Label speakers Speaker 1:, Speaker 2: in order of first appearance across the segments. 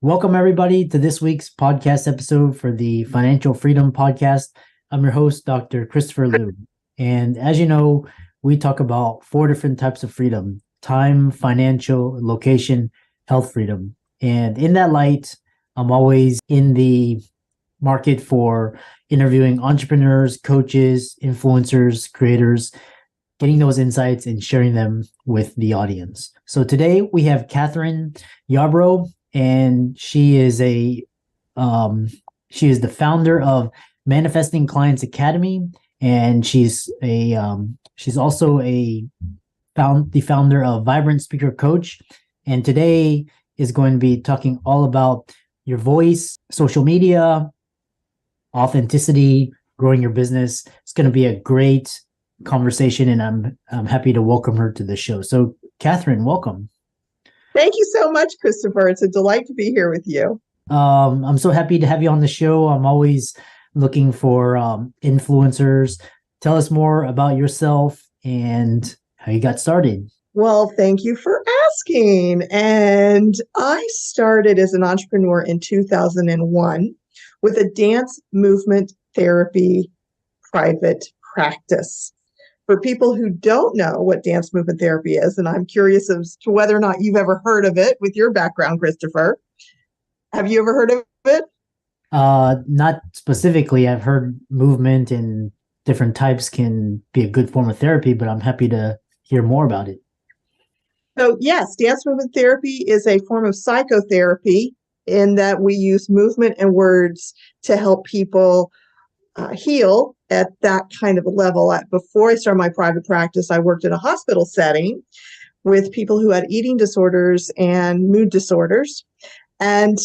Speaker 1: Welcome, everybody, to this week's podcast episode for the Financial Freedom Podcast. I'm your host, Dr. Christopher Liu. And as you know, we talk about 4 different types of freedom: time, financial, location, health freedom. And in that light, I'm always in the market for interviewing entrepreneurs, coaches, influencers, creators, getting those insights and sharing them with the audience. So today we have Kathryn Yarborough, and she is the founder of Manifesting Clients Academy, and she's also the founder of Vibrant Speaker Coach. And today is going to be talking all about your voice, social media, authenticity, growing your business. It's going to be a great conversation, and I'm happy to welcome her to the show. So, Kathryn, welcome.
Speaker 2: Thank you so much, Christopher. It's a delight to be here with you.
Speaker 1: I'm so happy to have you on the show. I'm always looking for influencers. Tell us more about yourself and how you got started.
Speaker 2: Well, thank you for asking. And I started as an entrepreneur in 2001 with a dance movement therapy private practice. For people who don't know what dance movement therapy is, and I'm curious as to whether or not you've ever heard of it with your background, Christopher. Have you ever heard of it?
Speaker 1: Not specifically. I've heard movement and different types can be a good form of therapy, but I'm happy to hear more about it.
Speaker 2: So yes, dance movement therapy is a form of psychotherapy in that we use movement and words to help people heal at that kind of a level. Before I started my private practice, I worked in a hospital setting with people who had eating disorders and mood disorders. And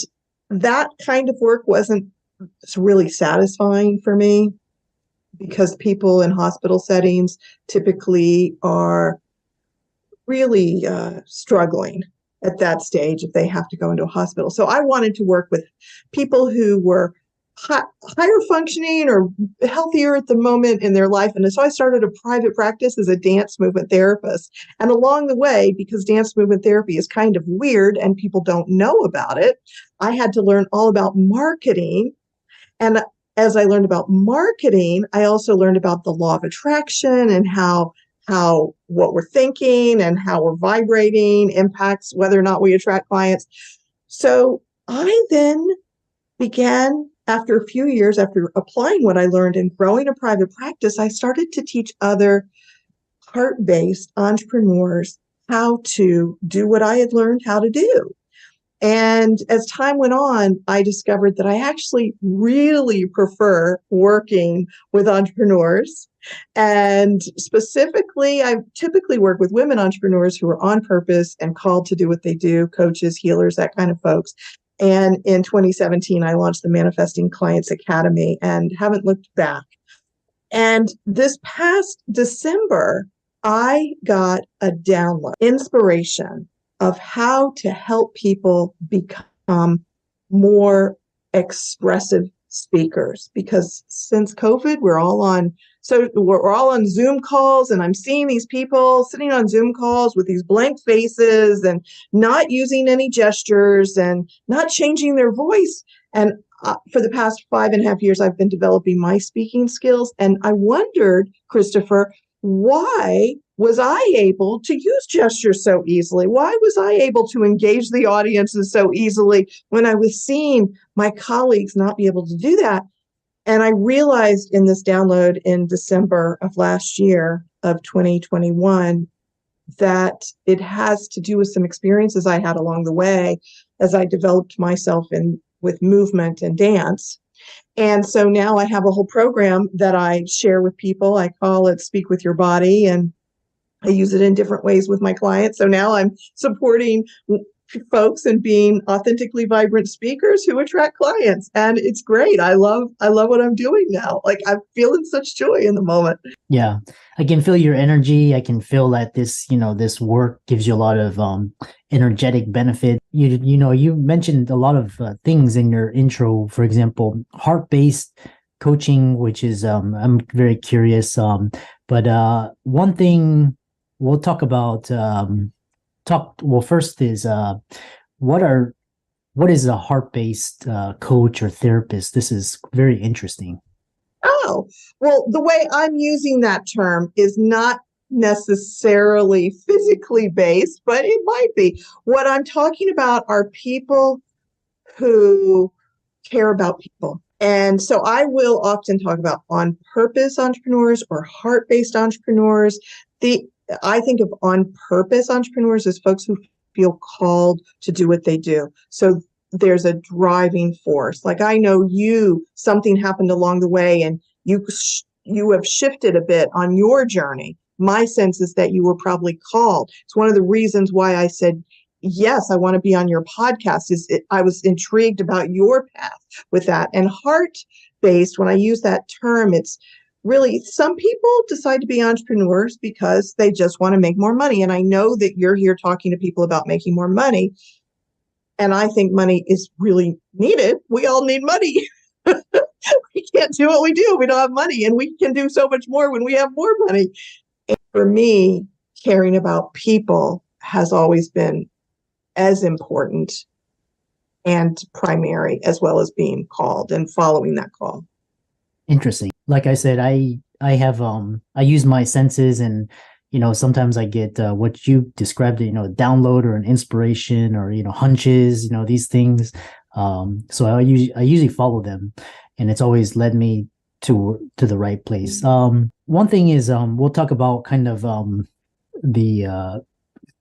Speaker 2: that kind of work wasn't really satisfying for me because people in hospital settings typically are really struggling at that stage if they have to go into a hospital. So I wanted to work with people who were higher functioning or healthier at the moment in their life. And so I started a private practice as a dance movement therapist. And along the way, because dance movement therapy is kind of weird and people don't know about it, I had to learn all about marketing. And as I learned about marketing, I also learned about the law of attraction and how what we're thinking and how we're vibrating impacts whether or not we attract clients. So I then began, after a few years, after applying what I learned and growing a private practice, I started to teach other heart-based entrepreneurs how to do what I had learned how to do. And as time went on, I discovered that I actually really prefer working with entrepreneurs. And specifically, I typically work with women entrepreneurs who are on purpose and called to do what they do, coaches, healers, that kind of folks. And in 2017, I launched the Manifesting Clients Academy and haven't looked back. And this past December, I got a download, inspiration of how to help people become more expressive speakers. Because since COVID, we're all on Zoom calls, and I'm seeing these people sitting on Zoom calls with these blank faces and not using any gestures and not changing their voice. And for the past 5.5 years, I've been developing my speaking skills. And I wondered, Christopher, why was I able to use gestures so easily? Why was I able to engage the audiences so easily when I was seeing my colleagues not be able to do that? And I realized in this download in December of last year of 2021 that it has to do with some experiences I had along the way as I developed myself with movement and dance. And so now I have a whole program that I share with people. I call it Speak with Your Body, and I use it in different ways with my clients. So now I'm supporting folks and being authentically vibrant speakers who attract clients. And it's great. I love what I'm doing now. Like, I'm feeling such joy in the moment.
Speaker 1: Yeah. I can feel your energy. I can feel that this work gives you a lot of energetic benefit. You mentioned a lot of things in your intro. For example, heart-based coaching, which is I'm very curious. But one thing we'll talk about. First is what are what is a heart-based coach or therapist? This is very interesting.
Speaker 2: Oh, well, the way I'm using that term is not necessarily physically based, but it might be. What I'm talking about are people who care about people. And so I will often talk about on purpose entrepreneurs or heart based entrepreneurs. I think of on purpose entrepreneurs as folks who feel called to do what they do. So there's a driving force. Like I know something happened along the way and you have shifted a bit on your journey. My sense is that you were probably called. It's one of the reasons why I said, yes, I want to be on your podcast. I was intrigued about your path with that. And heart-based, when I use that term, it's really, some people decide to be entrepreneurs because they just want to make more money. And I know that you're here talking to people about making more money. And I think money is really needed. We all need money. We can't do what we do. We don't have money, and we can do so much more when we have more money. And for me, caring about people has always been as important and primary, as well as being called and following that call.
Speaker 1: Interesting. Like I said, I use my senses, and sometimes I get what you described, download or an inspiration or hunches, these things. So I usually follow them, and it's always led me to the right place. One thing is we'll talk about kind of the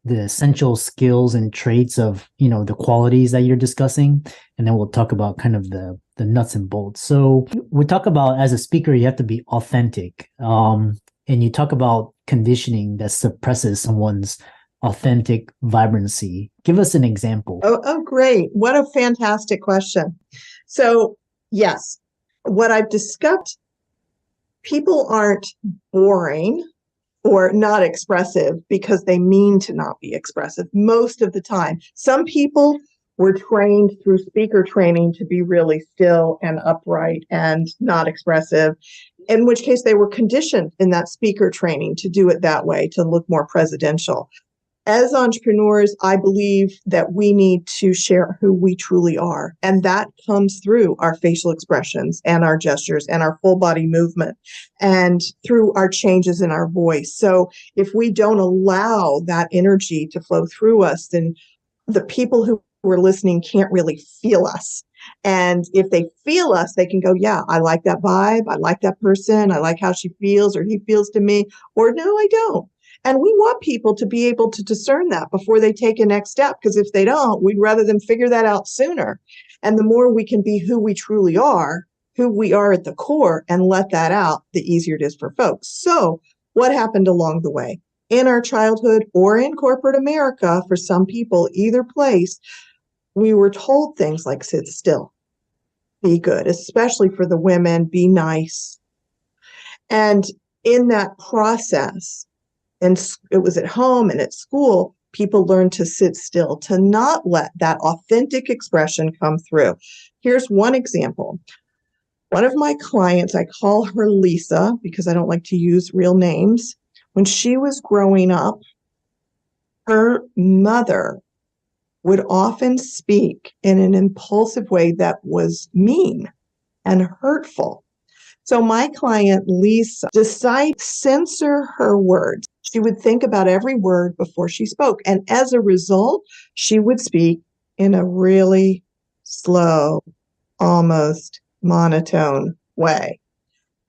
Speaker 1: essential skills and traits of the qualities that you're discussing, and then we'll talk about kind of the nuts and bolts. So we talk about, as a speaker, you have to be authentic, and you talk about conditioning that suppresses someone's authentic vibrancy. Give us an example.
Speaker 2: Oh, great. What a fantastic question. So yes, what I've discovered, people aren't boring or not expressive because they mean to not be expressive most of the time. Some people were trained through speaker training to be really still and upright and not expressive, in which case they were conditioned in that speaker training to do it that way, to look more presidential. As entrepreneurs, I believe that we need to share who we truly are. And that comes through our facial expressions and our gestures and our full body movement and through our changes in our voice. So if we don't allow that energy to flow through us, then the people who are listening can't really feel us. And if they feel us, they can go, yeah, I like that vibe. I like that person. I like how she feels or he feels to me. Or no, I don't. And we want people to be able to discern that before they take a next step, because if they don't, we'd rather them figure that out sooner. And the more we can be who we truly are, who we are at the core, and let that out, the easier it is for folks. So what happened along the way? In our childhood or in corporate America, for some people, either place, we were told things like sit still, be good, especially for the women, be nice. And in that process, and it was at home and at school, people learned to sit still, to not let that authentic expression come through. Here's one example. One of my clients, I call her Lisa because I don't like to use real names. When she was growing up, her mother would often speak in an impulsive way that was mean and hurtful. So my client, Lisa, decided to censor her words. She would think about every word before she spoke. And as a result, she would speak in a really slow, almost monotone way.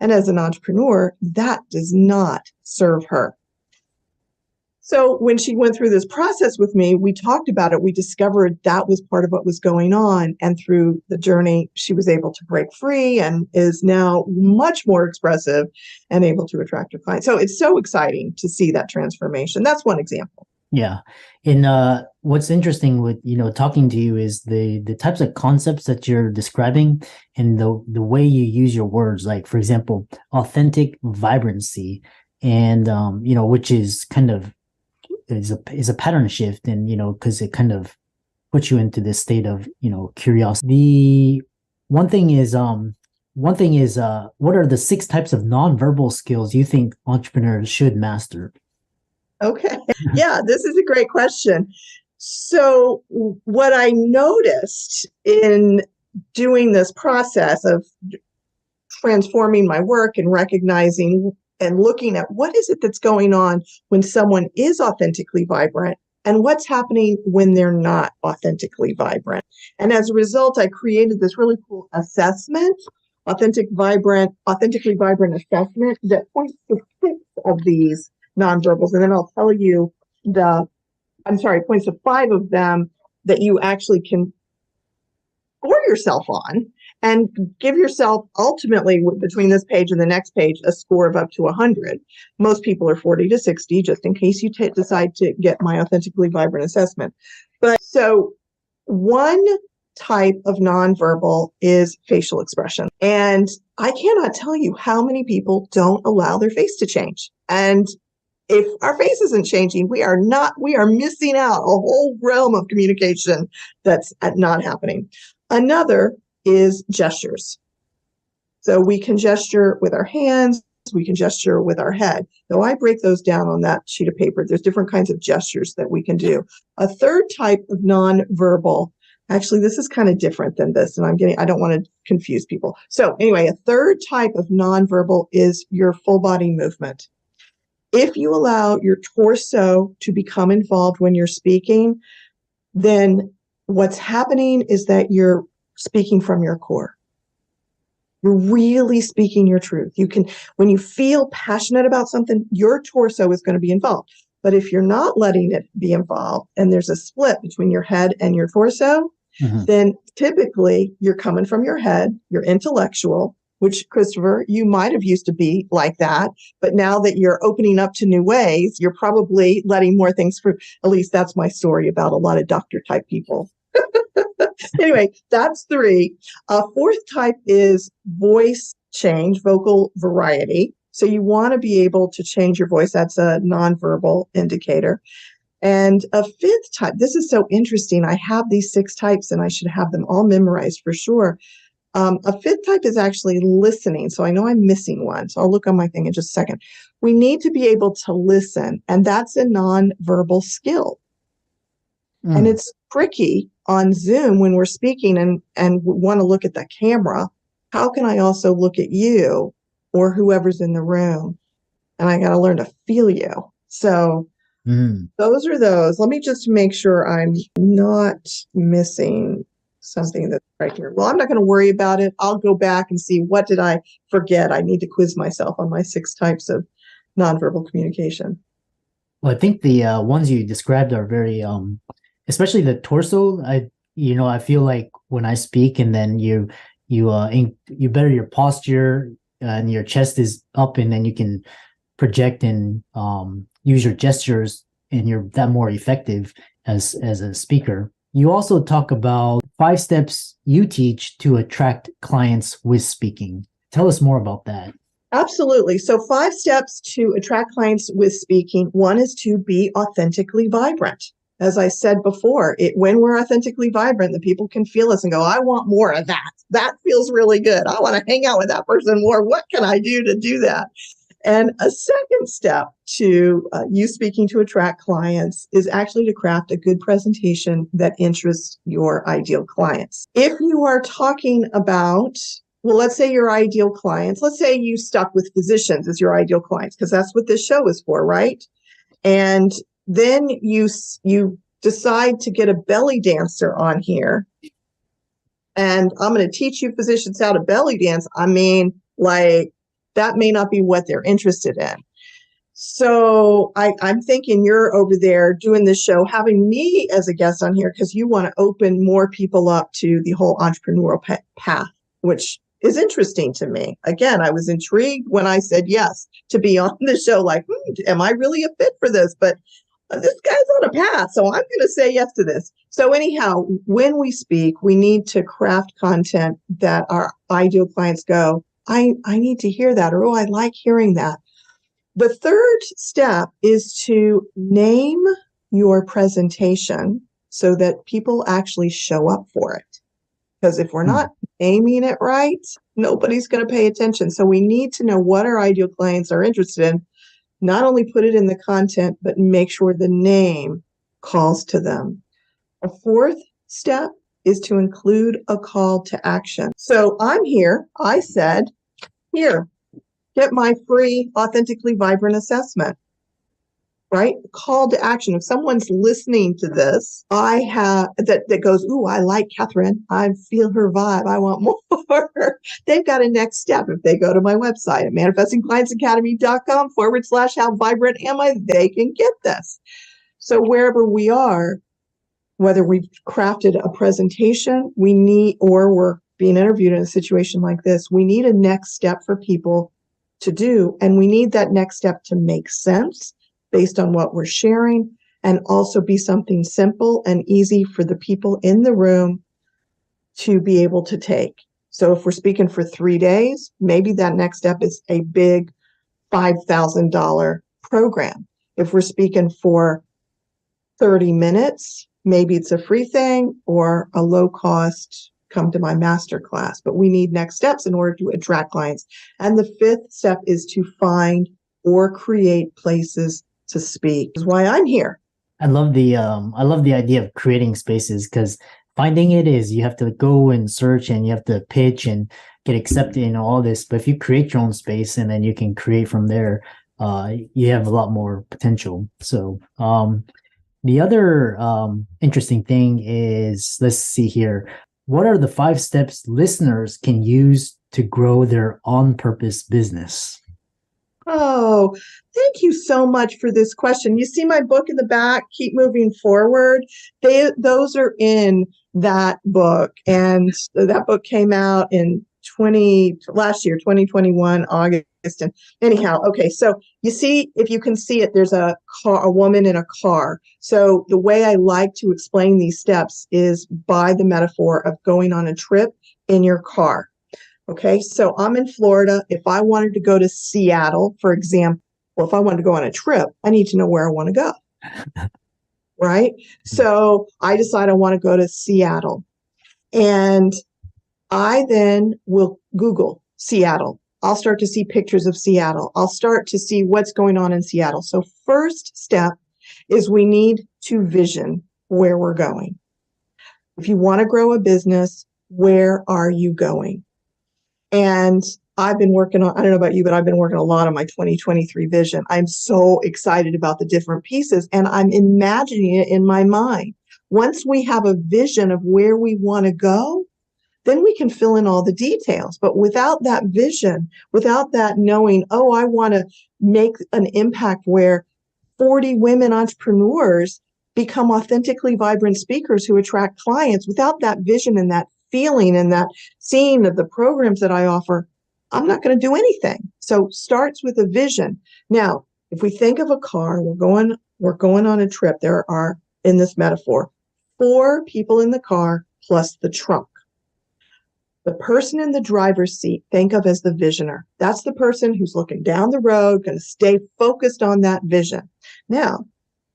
Speaker 2: And as an entrepreneur, that does not serve her. So when she went through this process with me, we talked about it. We discovered that was part of what was going on. And through the journey, she was able to break free and is now much more expressive and able to attract her clients. So it's so exciting to see that transformation. That's one example.
Speaker 1: Yeah. And what's interesting with, talking to you is the types of concepts that you're describing and the way you use your words. Like, for example, authentic vibrancy and, which is kind of, is a pattern shift, and because it kind of puts you into this state of curiosity. The one thing is what are the 6 types of nonverbal skills you think entrepreneurs should master?
Speaker 2: Okay. Yeah, this is a great question. So what I noticed in doing this process of transforming my work and recognizing and looking at what is it that's going on when someone is authentically vibrant and what's happening when they're not authentically vibrant. And as a result, I created this really cool assessment, authentically vibrant assessment that points to 6 of these nonverbals. And then I'll tell you points to 5 of them that you actually can score yourself on and give yourself ultimately between this page and the next page a score of up to 100. Most people are 40 to 60, just in case you decide to get my authentically vibrant assessment. But so one type of nonverbal is facial expression. And I cannot tell you how many people don't allow their face to change. And if our face isn't changing, we are missing out a whole realm of communication that's not happening. Another is gestures. So we can gesture with our hands, we can gesture with our head. Though I break those down on that sheet of paper, there's different kinds of gestures that we can do. A third type of nonverbal, actually, this is kind of different than this, and I don't want to confuse people. So anyway, a third type of nonverbal is your full body movement. If you allow your torso to become involved when you're speaking, then what's happening is that you're speaking from your core. You're really speaking your truth. When you feel passionate about something, your torso is going to be involved. But if you're not letting it be involved and there's a split between your head and your torso, then typically you're coming from your head, you're intellectual, which, Christopher, you might have used to be like that. But now that you're opening up to new ways, you're probably letting more things through. At least that's my story about a lot of doctor type people. Anyway, that's 3. A fourth type is voice change, vocal variety. So you want to be able to change your voice. That's a nonverbal indicator. And a fifth type, this is so interesting. I have these 6 types and I should have them all memorized for sure. A fifth type is actually listening. So I know I'm missing one. So I'll look on my thing in just a second. We need to be able to listen. And that's a nonverbal skill. And it's tricky on Zoom when we're speaking and want to look at the camera. How can I also look at you or whoever's in the room? And I got to learn to feel you. So those are those. Let me just make sure I'm not missing something that's right here. Well, I'm not going to worry about it. I'll go back and see what did I forget. I need to quiz myself on my 6 types of nonverbal communication.
Speaker 1: Well, I think the ones you described are very, especially the torso. I feel like when I speak and then you better your posture and your chest is up, and then you can project and use your gestures, and you're that more effective as a speaker. You also talk about 5 steps you teach to attract clients with speaking. Tell us more about that.
Speaker 2: Absolutely. So 5 steps to attract clients with speaking. 1 is to be authentically vibrant. As I said before, when we're authentically vibrant, the people can feel us and go, I want more of that. That feels really good. I want to hang out with that person more. What can I do to do that? And a second step to you speaking to attract clients is actually to craft a good presentation that interests your ideal clients. If you are talking about, well, let's say your ideal clients, let's say you stuck with physicians as your ideal clients, because that's what this show is for, right? And then you decide to get a belly dancer on here, and I'm going to teach you physicians how to belly dance. I mean, like, that may not be what they're interested in. So I'm thinking you're over there doing this show, having me as a guest on here because you want to open more people up to the whole entrepreneurial path, which is interesting to me. Again, I was intrigued when I said yes to be on the show, like, am I really a fit for this? But this guy's on a path, so I'm going to say yes to this. So anyhow, when we speak, we need to craft content that our ideal clients go, I need to hear that, or, oh, I like hearing that. The third step is to name your presentation so that people actually show up for it. Because if we're not naming it right, nobody's going to pay attention. So we need to know what our ideal clients are interested in, not only put it in the content, but make sure the name calls to them. A fourth step is to include a call to action. So I'm here. I said, here, get my free Authentically Vibrant assessment. Right? Call to action. If someone's listening to this, I have that goes, ooh, I like Kathryn. I feel her vibe. I want more. They've got a next step. If they go to my website at manifestingclientsacademy.com/how vibrant am I, they can get this. So wherever we are, whether we've crafted a presentation, we need, or we're being interviewed in a situation like this, we need a next step for people to do. And we need that next step to make sense based on what we're sharing, and also be something simple and easy for the people in the room to be able to take. So if we're speaking for 3 days, maybe that next step is a big $5,000 program. If we're speaking for 30 minutes, maybe it's a free thing or a low cost, come to my masterclass. But we need next steps in order to attract clients. And the fifth step is to find or create places to speak. Is why I'm here.
Speaker 1: I love the idea of creating spaces, because finding it is you have to go and search and you have to pitch and get accepted in all this. But if you create your own space and then you can create from there, you have a lot more potential. So the other interesting thing is, let's see here. What are the 5 steps listeners can use to grow their on-purpose business?
Speaker 2: Oh, thank you so much for this question. You see my book in the back, Keep Moving Forward. Those are in that book. And that book came out in last year, 2021, August. And anyhow, okay. So you see, if you can see it, there's a woman in a car. So the way I like to explain these steps is by the metaphor of going on a trip in your car. Okay, so I'm in Florida. If I wanted to go to Seattle, for example, if I wanted to go on a trip, I need to know where I want to go. Right? So I decide I want to go to Seattle. And I then will Google Seattle. I'll start to see pictures of Seattle. I'll start to see what's going on in Seattle. So first step is we need to vision where we're going. If you want to grow a business, where are you going? And I've been working on, I don't know about you, but I've been working a lot on my 2023 vision. I'm so excited about the different pieces, and I'm imagining it in my mind. Once we have a vision of where we want to go, then we can fill in all the details. But without that vision, without that knowing, oh, I want to make an impact where 40 women entrepreneurs become authentically vibrant speakers who attract clients, without that vision and that feeling and that seeing of the programs that I offer, I'm not going to do anything. So starts with a vision. Now, if we think of a car, we're going on a trip. There are, in this metaphor, 4 people in the car plus the trunk. The person in the driver's seat, think of as the visioner. That's the person who's looking down the road, going to stay focused on that vision. Now,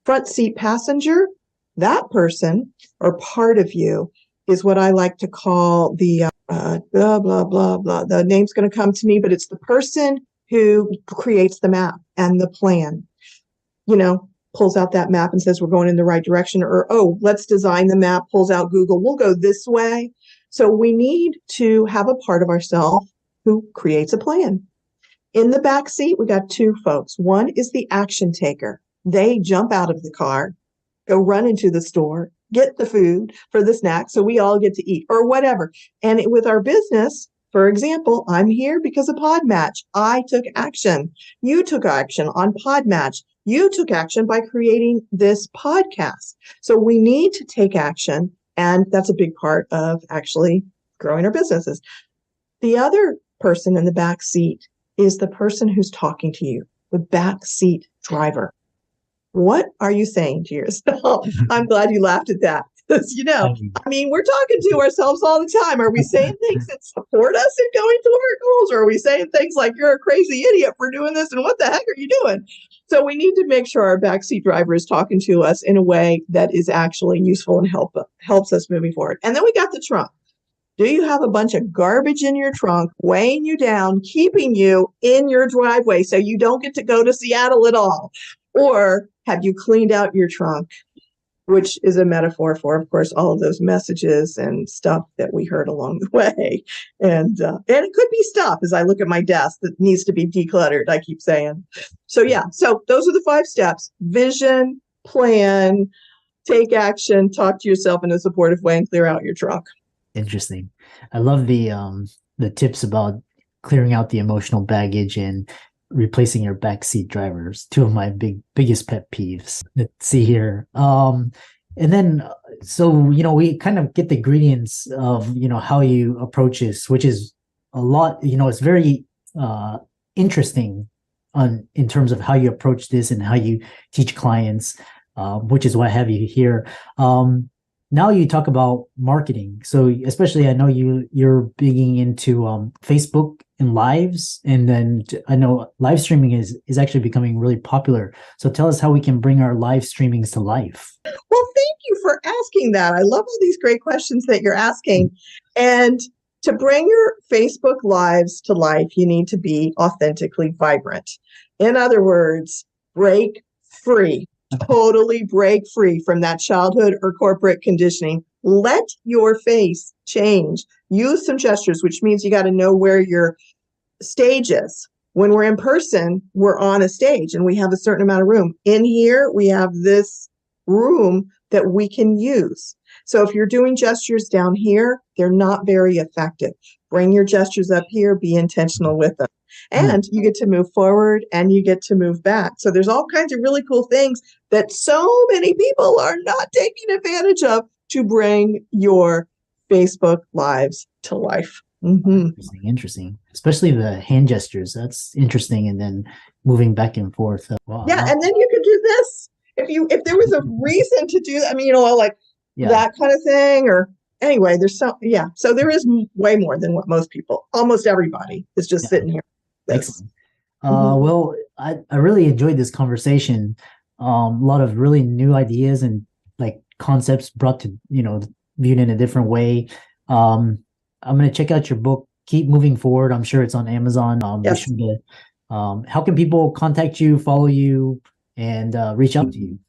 Speaker 2: front seat passenger, that person or part of you is what I like to call the blah, blah, blah, blah. The name's going to come to me, but it's the person who creates the map and the plan. You know, pulls out that map and says, we're going in the right direction. Or, oh, let's design the map, pulls out Google. We'll go this way. So we need to have a part of ourselves who creates a plan. In the back seat, we got 2 folks. One is the action taker. They jump out of the car, go run into the store, get the food for the snack so we all get to eat or whatever. And with our business, for example, I'm here because of Podmatch. I took action. You took action on Podmatch. You took action by creating this podcast. So we need to take action. And that's a big part of actually growing our businesses. The other person in the back seat is the person who's talking to you, the back seat driver. What are you saying to yourself? I'm glad you laughed at that. Because, I mean, we're talking to ourselves all the time. Are we saying things that support us in going to our goals? Or are we saying things like, you're a crazy idiot for doing this and what the heck are you doing? So we need to make sure our backseat driver is talking to us in a way that is actually useful and helps us moving forward. And then we got the trunk. Do you have a bunch of garbage in your trunk weighing you down, keeping you in your driveway so you don't get to go to Seattle at all? Or have you cleaned out your trunk, which is a metaphor for, of course, all of those messages and stuff that we heard along the way. And it could be stuff as I look at my desk that needs to be decluttered, I keep saying. So yeah, so those are the 5 steps: vision, plan, take action, talk to yourself in a supportive way, and clear out your trunk.
Speaker 1: Interesting. I love the tips about clearing out the emotional baggage and replacing your backseat drivers. 2 of my biggest pet peeves. Let's see here. And then, so, we kind of get the ingredients of, how you approach this, which is a lot, it's very interesting in terms of how you approach this and how you teach clients, which is why I have you here. Now you talk about marketing. So especially, I know you're bigging into Facebook and lives, and then I know live streaming is actually becoming really popular. So tell us how we can bring our live streamings to life.
Speaker 2: Well, thank you for asking that. I love all these great questions that you're asking. And to bring your Facebook lives to life, you need to be authentically vibrant. In other words, break free. Totally break free from that childhood or corporate conditioning. Let your face change. Use some gestures, which means you got to know where your stage is. When we're in person, we're on a stage and we have a certain amount of room. In here, we have this room that we can use. So if you're doing gestures down here, they're not very effective. Bring your gestures up here, be intentional with them. And you get to move forward and you get to move back. So there's all kinds of really cool things that so many people are not taking advantage of to bring your Facebook lives to life. Mm-hmm.
Speaker 1: Interesting. Especially the hand gestures. That's interesting. And then moving back and forth.
Speaker 2: Wow. Yeah. And then you could do this. If there was a reason to do that, I mean, that kind of thing, or anyway, so there is way more than what almost everybody is just sitting here.
Speaker 1: Excellent. Well, I really enjoyed this conversation. A lot of really new ideas and like concepts brought to, viewed in a different way. I'm going to check out your book, Keep Moving Forward. I'm sure it's on Amazon.
Speaker 2: Yes.
Speaker 1: How can people contact you, follow you, and reach out to you?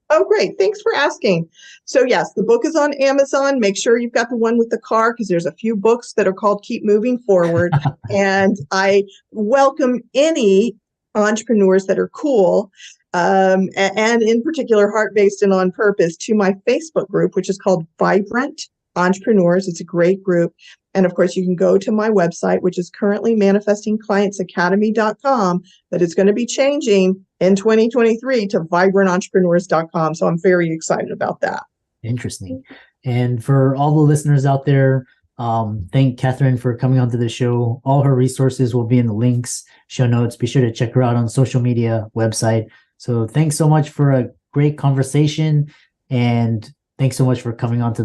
Speaker 2: Oh, great. Thanks for asking. So yes, the book is on Amazon. Make sure you've got the one with the car because there's a few books that are called Keep Moving Forward. And I welcome any entrepreneurs that are cool and in particular heart-based and on purpose to my Facebook group, which is called Vibrant Entrepreneurs. It's a great group. And of course, you can go to my website, which is currently manifestingclientsacademy.com, that is going to be changing in 2023 to vibrantentrepreneurs.com. So I'm very excited about that.
Speaker 1: Interesting. And for all the listeners out there, thank Kathryn for coming onto the show. All her resources will be in the links, show notes. Be sure to check her out on social media, website. So thanks so much for a great conversation. And thanks so much for coming on to